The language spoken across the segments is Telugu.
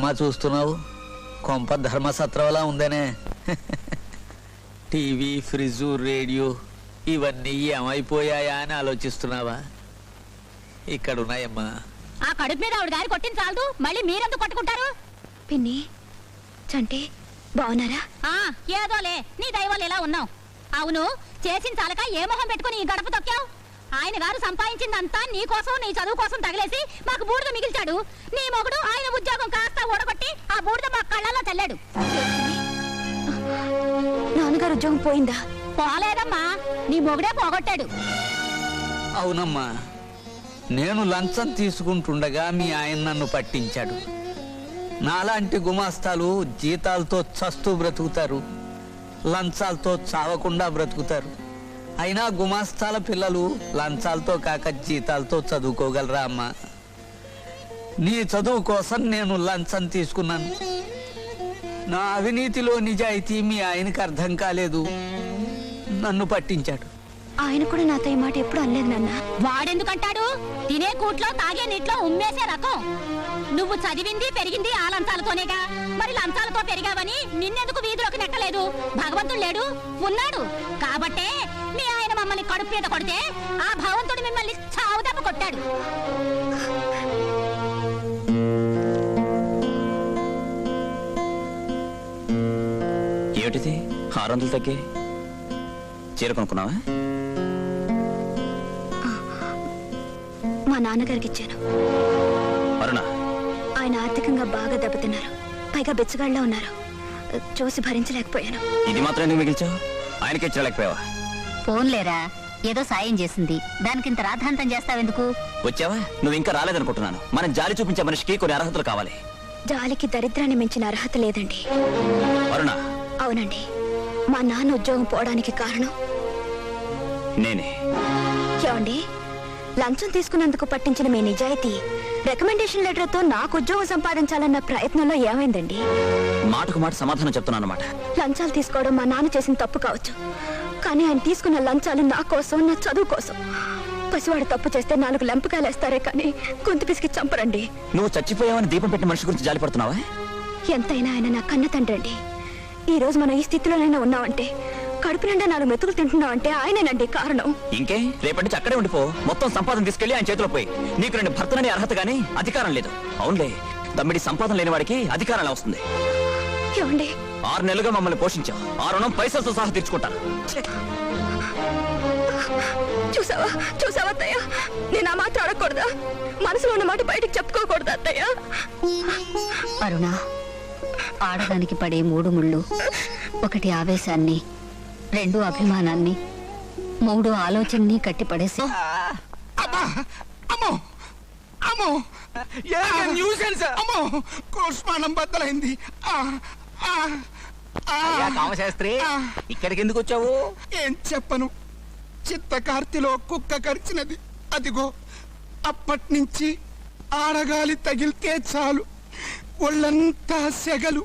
ఏంటమ్మా చూస్తున్నావు? కొంప ధర్మసత్రంలా ఉందనే. టీవీ, ఫ్రిడ్జు, రేడియో ఇవన్నీ ఏమైపోయాయా అని ఆలోచిస్తున్నావా? ఇక్కడున్నాయమ్మా. ఆ కడుపు మీద ఆవిడ గారి కొట్టిన చాలదు, మళ్ళీ మీరెందుకు కొట్టుకుంటారు? పిన్ని, చంటి బాగున్నారా? ఏదోలే, నీ దైవాలు ఎలా ఉన్నావు. అవును, చేసిన చాలక ఏ మొహం పెట్టుకుని ఈ గడప తొక్కావు? ఆయన గారు సంపాదించిందంతా నీ కోసం, నీ చదువు కోసం తగిలేసి మాకు బూడిద మిగిల్చాడు. నీ మొగుడు ఆయన ఉద్యోగం కాస్త ఊడగొట్టి ఆ బూడిద మా కళ్ళల్లో చల్లాడు. నాన్నగారు ఉద్యోగం పోయిందా? పోలేదమ్మా, నీ మొగుడే పోగొట్టాడు. అవునమ్మా, నేను లంచం తీసుకుంటుండగా మీ ఆయన నన్ను పట్టించాడు. నాలాంటి గుమాస్తాలు జీతాలతో చస్తూ బ్రతుకుతారు, లంచాలతో చావకుండా బ్రతుకుతారు. అయినా గుమాస్తాల పిల్లలు లంచాలతో కాక జీతాలతో చదువుకోగలరా అమ్మా? నీ చదువు కోసం నేను లంచం తీసుకున్నాను. నా అవినీతిలో నిజాయితీ మీ ఆయనకు అర్థం కాలేదు, నన్ను పట్టించాడు. ఆయన కూడా నాతో ఈ మాట ఎప్పుడు అనలేదు నాన్న. వాడెందుకంటాడు? తినే కూట్లో తాగే నీటిలో ఉమ్మేసే రకం. నువ్వు చదివింది పెరిగింది ఆ లంచాలతోనేగా. మరి లంచాలతో పెరిగావని నిన్నెందుకు వీధిలోకి నెట్టలేదు? భగవంతుడు లేడు, ఉన్నాడు కాబట్టే మీ ఆయన మమ్మల్ని కడుపు మీద కొడితే ఆ భగవంతుడు మిమ్మల్ని చావు దెబ్బ కొట్టాడు. ఏమిటిది 600 తగ్గే? చీర కొనుక్కున్నావా? మా నాన్నగారికి ఇచ్చాను. అరుణ, ఆయన ఆర్థికంగా బాగా దెబ్బతిన్నారు, పైగా బెచ్చగాళ్ళలో ఉన్నారు. చూసి భరించలేకపోయాను. ఇది మాత్రం ఎందుకు మిగిల్చావు? ఆయనకి ఇచ్చలేకపోయావా? ఫోన్లేరా, ఏదో సాయం చేసింది, దానికింత రాద్ధాంతం చేస్తావెందుకు? వచ్చావా? నువ్వు ఇంకా రాలేదనుకుంటున్నాను. మనం జాలి చూపించే మనిషికి కొన్ని అర్హతలు కావాలి. జాలికి దరిద్రాన్ని మించిన అర్హత లేదండి. అరుణ. అవునండి, మా నాన్న ఉద్యోగం పోవడానికి కారణం నేనే. ఏమండి, లంచం తీసుకున్నందుకు పట్టించిన మీ నిజాయితీ రికమెండేషన్ లెటర్తో నాకు ఉద్యోగం సంపాదించాలన్న ప్రయత్నంలో ఏమైందండి? మాటకు మాట సమాధానం చెప్తున్నాను అన్నమాట. లంచాలు తీసుకోవడం మా నాన్న చేసిన తప్పు కావచ్చు, కానీ ఆయన తీసుకున్న లంచాలు నా కోసం, నా చదువు కోసం. పసివాడు తప్పు చేస్తే 4 లెంపకాయలేస్తారే కానీ గొంతు పిసికి చంపరండి. నువ్వు చచ్చిపోయావని దీపం పెట్టిన మనిషి గురించి జాలి పడుతున్నావా? ఎంతైనా ఆయన నా కన్న తండ్రి అండి. ఈ రోజు మనం ఈ స్థితిలోనైనా ఉన్నామంటే, కడుపు నిండా 4 మెతుకులు తింటున్నామంటే ఆయనేనండి కారణం. ఇంకే, రేపటి నుంచి అక్కడే ఉండిపో. మొత్తం సంపాదన తీసుకెళ్లి ఆయన చేతిలో పోయి. నీకు 2 భర్తలనే అర్హత గానీ అధికారం లేదు. అవునులే, దమ్మిడి సంపాదన లేని వాడికి అధికారం ఎలా వస్తుంది? ఏమండి, 6 నెలలుగా మమ్మల్ని పోషించావు. ఆ రుణం పైసలతో సహా తీర్చుకుంటాను. చూసావా చూసావా అత్తయ్య, నేను ఆ మాట అడగకూడదా? మనసులో ఉన్న మాట బయటకు చెప్పుకోకూడదా అత్తయ్య? అరుణ, ఆడదానికి పడే 3 ముళ్ళు: 1 ఆవేశాన్ని, 2 అభిమానాన్ని, 3 ఆలోచనని కట్టిపడేసి. కోస్మానం బద్దలైంది. కామశాస్త్రి, ఇక్కడికి ఎందుకు వచ్చావు? ఏం చెప్పను, చిత్తకార్తిలో కుక్క కరిచినది. అదిగో అప్పట్నుంచి ఆడగాలి తగిలితే చాలు ఒళ్ళంతా సెగలు,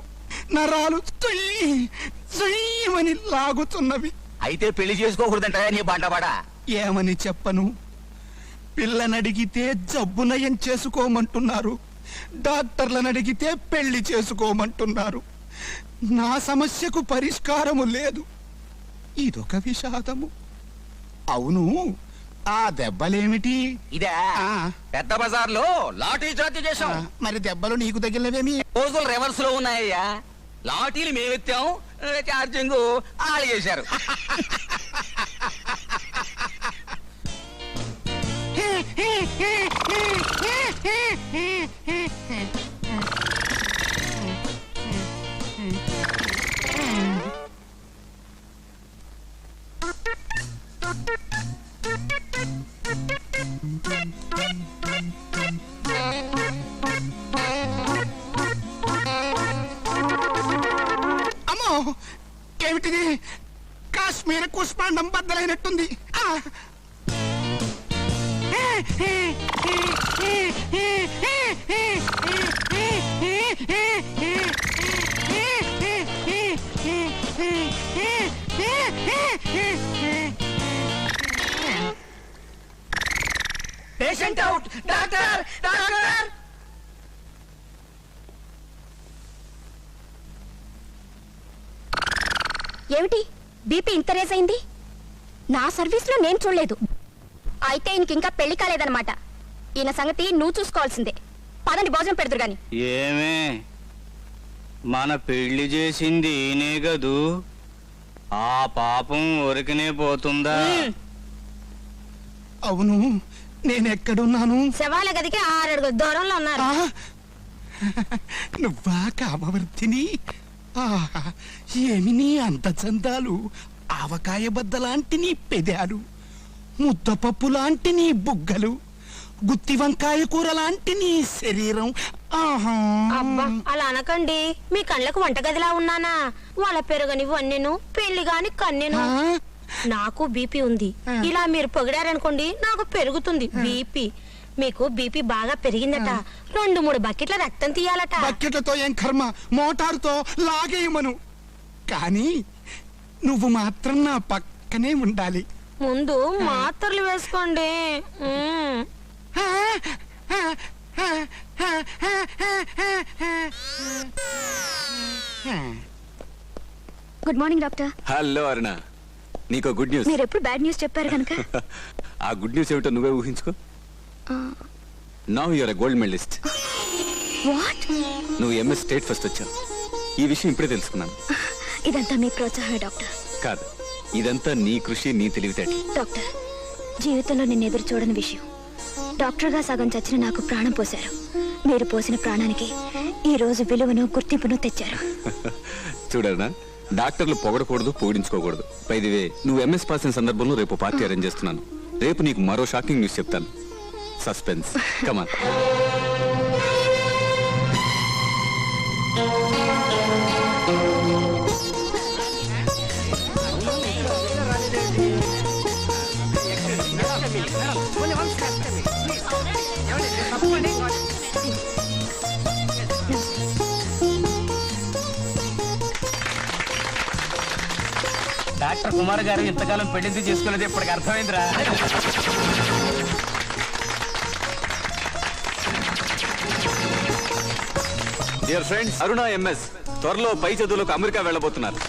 నరాలు చుయ్యమని లాగుతున్నవి. అయితే పెళ్లి చేసుకోకూడదంట నీ బండబడా. ఏమని చెప్పను, పిల్లనడిగితే జబ్బు నయం చేసుకోమంటున్నారు, డాక్టర్లను అడిగితే పెళ్లి చేసుకోమంటున్నారు. నా సమస్యకు పరిష్కారము లేదు. ఇదొక విషాదము. అవును, ఆ దెబ్బలేమిటి? ఇదే పెద్ద బజార్లో లాటరీ జాతి చేశాం. మరి దెబ్బలు నీకు తగిలినవేమి? రోజులు రివర్స్ లో ఉన్నాయ్యా. లాటీలు మేమెత్తాం, ఛార్జింగ్ ఆళ్ళు చేశారు. అమ్మో, ఏమిటిది? కాశ్మీర్ కుష్మాండం బద్దలైనట్టుంది. Patient out. Doctor doctor. ఏమిటి బీపీ ఇంత రేజ్ అయింది? నా సర్వీస్లో నేను చూడలేదు. అయితే ఇంకింకా పెళ్లి కాలేదన్నమాట. ఈయన సంగతి నువ్వు చూసుకోవాల్సిందే. పదండి, భోజనం పెడదురు గాని. ఏమే మన పెళ్లి చేసింది ఈయనే కదూ, ఆ పాపం ఊరికనే పోతుందా? అవును, నేనెక్కడున్నాను? శవాల గదికి 6 అడుగుల దూరంలో ఉన్నారు. ఆ, నువ్వా కామవర్తిని? ఆహా, ఏమి నీ అంత చందాలు, ఆవకాయ బద్దలాంటి నీ పెదాలు, ముద్దపప్పు లాంటి నీ బుగ్గలు, గుత్తి వంకాయ కూర లాంటి నీ శరీరం. ఆహా, అబ్బా అలా అనకండి. మీ కళ్ళకు వంటగదిలా ఉన్నానా? వాళ్ళ పెరగని వన్నెను, పెళ్లి గాని కన్నెను. ఆ, నాకు బీపీ ఉంది. ఇలా మీరు పొగిడారనుకోండి, నాకు పెరుగుతుంది బీపీ. మీకు బీపీ బాగా పెరిగిందట. 2-3 బకెట్ల రక్తం తీయాలట. బకెట్లతో ఏం కర్మ, మోటారుతో లాగేయమను. కానీ నువ్వు మాత్రం నా పక్కనే ఉండాలి. ముందు మాత్రలు వేసుకోండి. Good morning doctor. హలో అరుణ, నీకో గుడ్ న్యూస్. మీరు ఎప్పుడు బ్యాడ్ న్యూస్ చెప్పారు కనుక. ఆ గుడ్ న్యూస్ ఏమిటో నువ్వే ఊహించుకో. Now you are a gold medalist. What? నువ్వు ఎంఎస్ స్టేట్ ఫస్ట్ వచ్చావు. ఈ విషయం ఇప్పుడే తెలుసుకున్నాను. ఇదంతా మీ ప్రోత్సాహమే డాక్టర్. కాదు, ఇదంతా నీ కృషి, నీ తెలివితేటలు. డాక్టర్, జీవితంలో నిన్ను ఎదురు చూడని విషయం. డాక్టర్గా సగం చచ్చిన నాకు ప్రాణం పోశారు. మీరు పోసిన ప్రాణానికి ఈ రోజు విలువను, గుర్తింపును తెచ్చారు. చూడరునా, డాక్టర్లు పొగడకూడదు, పొగిడించుకోకూడదు. పైదివే, నువ్వు ఎంఎస్ పాస్ అయిన సందర్భంలో రేపు పార్టీ అరేంజ్ చేస్తున్నాను. రేపు నీకు మరో షాకింగ్ న్యూస్ చెప్తాను. సస్పెన్స్. కమాన్. డాక్టర్ కుమార్ గారు ఇంతకాలం పెళ్లి చేసుకోలేదు, ఇప్పటికి అర్థమైందిరా. డియర్ ఫ్రెండ్స్, అరుణ ఎంఎస్ త్వరలో పై చదువులకు అమెరికా వెళ్ళబోతున్నారు.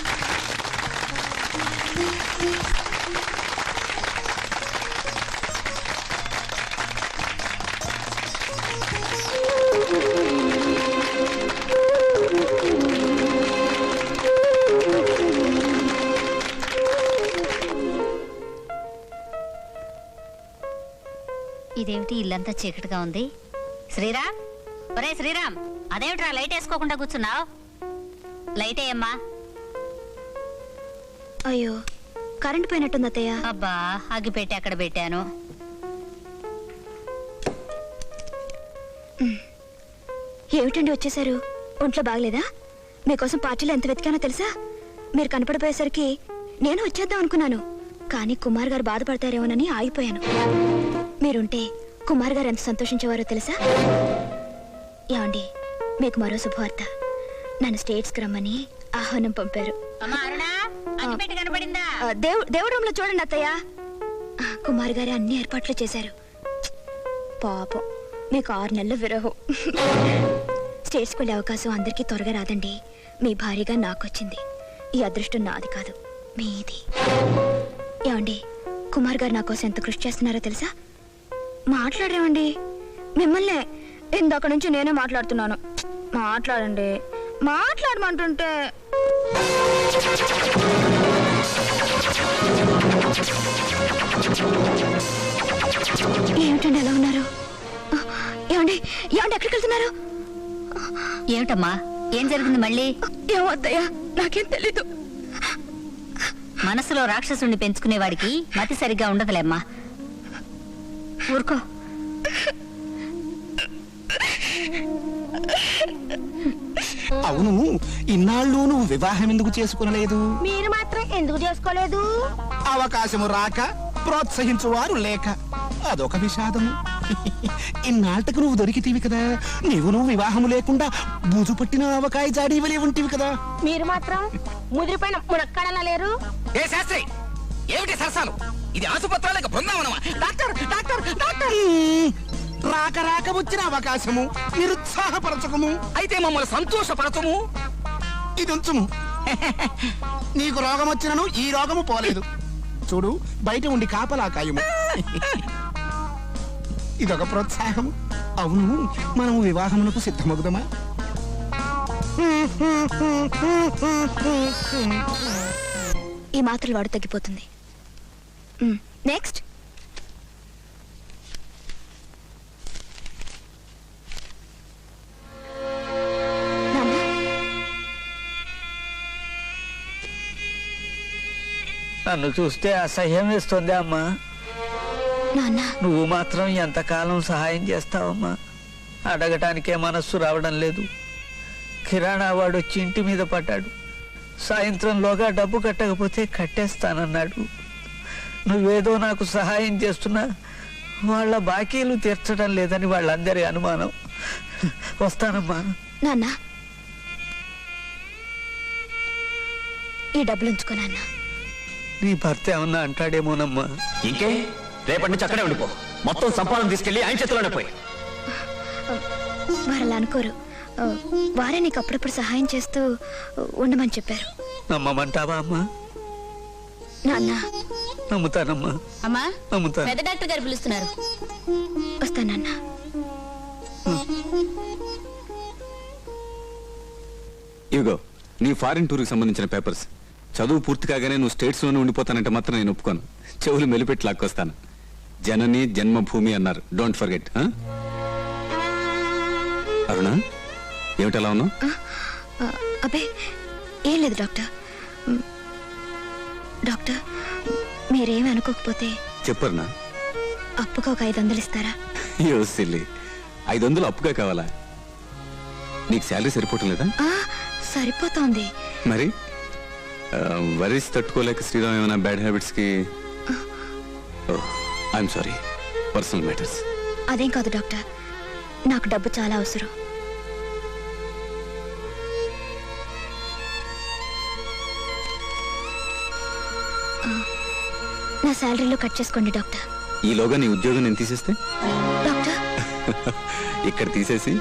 ఇదేమిటి ఇల్లంతా చీకటిగా ఉంది? శ్రీరామ్, ఒరే శ్రీరామ్, అదేమిట్రా లైట్ వేసుకోకుండా కూర్చున్నావు? లైట్ వేయమ్మా. అయ్యో, కరెంట్ పోయినట్టుంది అత్తయ్య. అబ్బా, అగ్గిపెట్టి అక్కడ పెట్టాను. ఏమిటండి వచ్చేసారు? ఒంట్లో బాగలేదా? మీకోసం పార్టీలో ఎంత వెతికానో తెలుసా? మీరు కనపడిపోయేసరికి నేను వచ్చేద్దాం అనుకున్నాను. కానీ కుమార్ గారు బాధపడతారేమోనని ఆగిపోయాను. మీరుంటే కుమార్ గారు ఎంత సంతోషించేవారో తెలుసా? ఏమండి, మీకు మరో శుభవార్త. నన్ను స్టేట్స్కి రమ్మని ఆహ్వానం పంపారు. దేవుడి రూమ్ లో చూడండి అత్తయ్య. కుమార్ గారు అన్ని ఏర్పాట్లు చేశారు. పాపం, మీకు 6 నెలల విరహం. స్టేట్స్కి వెళ్ళే అవకాశం అందరికీ త్వరగా రాదండి. మీ భార్యగా నాకొచ్చింది. ఈ అదృష్టం నాది కాదు, మీది. ఏమండి, కుమార్ గారు నా కోసం ఎంత కృషి చేస్తున్నారో తెలుసా? మాట్లాడరేమండి? మిమ్మల్నే ఇందాక నుంచి నేనే మాట్లాడుతున్నాను. మాట్లాడండి, మాట్లాడమంటుంటే. ఏమిటండి ఎలా ఉన్నారు? ఏమండి, ఏమండి ఎక్కడికి వెళ్తున్నారు? ఏమిటమ్మా, ఏం జరిగింది మళ్ళీ? ఏమొద్దయ్యా, నాకేం తెలీదు. మనసులో రాక్షసుని పెంచుకునేవాడికి మతి సరిగ్గా ఉండదులేమ్మా. ఊరుకో. అవును, ఇన్నాళ్ళు నువ్వు వివాహం ఎందుకు చేసుకునలేదు? మీరు మాత్రం ఎందుకు చేసుకోలేదు? అవకాశము రాక, ప్రోత్సహించువారు లేక. అదొక విషాదము. ఇన్నాళ్ళకు నువ్వు దొరికితీవి కదా. నువ్వు వివాహము లేకుండా బూజు పట్టిన ఆవకాయ జాడీవలే ఉంటివి కదా. మీరు మాత్రం ముదిరిపోయిన మునక్కాడలా లేరు. ఏ శాస్త్రి, ఏమిటి సరసాలు? ఇది ఆసుపత్రులకు బృందావనమా? Doctor doctor doctor! రాక రాక వచ్చిన అవకాశము నిరుత్సాహపరచకము. అయితే మమ్మల్ని సంతోషపరచము. ఇది ఉంచుము. నీకు రోగం వచ్చినను ఈ రోగము పోలేదు. చూడు, బయట ఉండి కాపలా కాయము. ఇదొక ప్రోత్సాహం. అవును, మనము వివాహమునకు సిద్ధమగుదమా? ఈ మాత్రలు వాడు తగ్గిపోతుంది. నెక్స్ట్. నన్ను చూస్తే అసహ్యం వేస్తుంది అమ్మా. నాన్న, నువ్వు మాత్రం ఎంతకాలం సహాయం చేస్తావమ్మా? అడగటానికే మనస్సు రావడం లేదు. కిరాణా వాడు వచ్చి ఇంటి మీద పడ్డాడు. సాయంత్రంలోగా డబ్బు కట్టకపోతే కట్టేస్తానన్నాడు. నువ్వేదో నాకు సహాయం చేస్తున్నా వాళ్ళ బాకీలు తీర్చడం లేదని వాళ్ళందరి అనుమానం. వస్తానమ్మా. నాన్న, ఈ డబ్బులు ఉంచుకో నాన్న. నీ భర్త ఏమన్నా అంటాడేమోనమ్మా. ఇంకే, రేపటి నుంచి అక్కడే ఉండిపో. మొత్తం సంపాదన తీసుకెళ్లి ఆయన చేతిలోనే పోయి. వారు అలా అనుకోరు. వారే నీకు అప్పుడప్పుడు సహాయం చేస్తూ ఉండమని చెప్పారు. నమ్మమంటావా అమ్మా? నాన్న, నమ్ముతానమ్మా, అమ్మా, నమ్ముతాను. పెద్ద డాక్టర్ గారు పిలుస్తున్నారు. వస్తానన్నా. ఇవిగో నీ ఫారిన్ టూర్కి సంబంధించిన పేపర్స్. చదువు పూర్తి కాగానే నువ్వు స్టేట్స్ లోనే ఉండిపోతానంటే మాత్రం నేను ఒప్పుకోను. చెవులు మెలిపెట్టి లాక్కొస్తాను. జనని జన్మభూమి అన్నారు. Don't forget. అరుణ, ఏమిటలా ఉన్నావు? అబ్బే, ఏం లేదు డాక్టర్. డాక్టర్, మీరేమి అనుకోకపోతే చెప్పరునా? అప్పుగా ఒక 500 ఇస్తారా? అయ్యో సిల్లి, 500 అప్పుగా కావాలా? నీకు శాలరీ సరిపోవటం లేదా? సరిపోతోంది. మరి వరీస్ తట్టుకోలేక శ్రీరామ్ ఏమైనా బ్యాడ్ హ్యాబిట్స్ కి? I'm sorry, personal matters. అదేం కాదు డాక్టర్, నాకు డబ్బు చాలా అవసరం. నా శాలరీలో కట్ చేసుకోండి డాక్టర్. ఈలోగా నీ ఉద్యోగం నేను తీసేస్తే? డాక్టర్, ఇక్కడ తీసేసి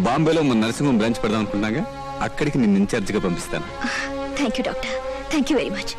బాంబేలో మన నర్సింగ్ హోమ్ బ్రాంచ్ పెడదాం అనుకుంటున్నాగా, అక్కడికి నిన్ను ఇన్ఛార్జిగా పంపిస్తాను. Thank you doctor, thank you very much.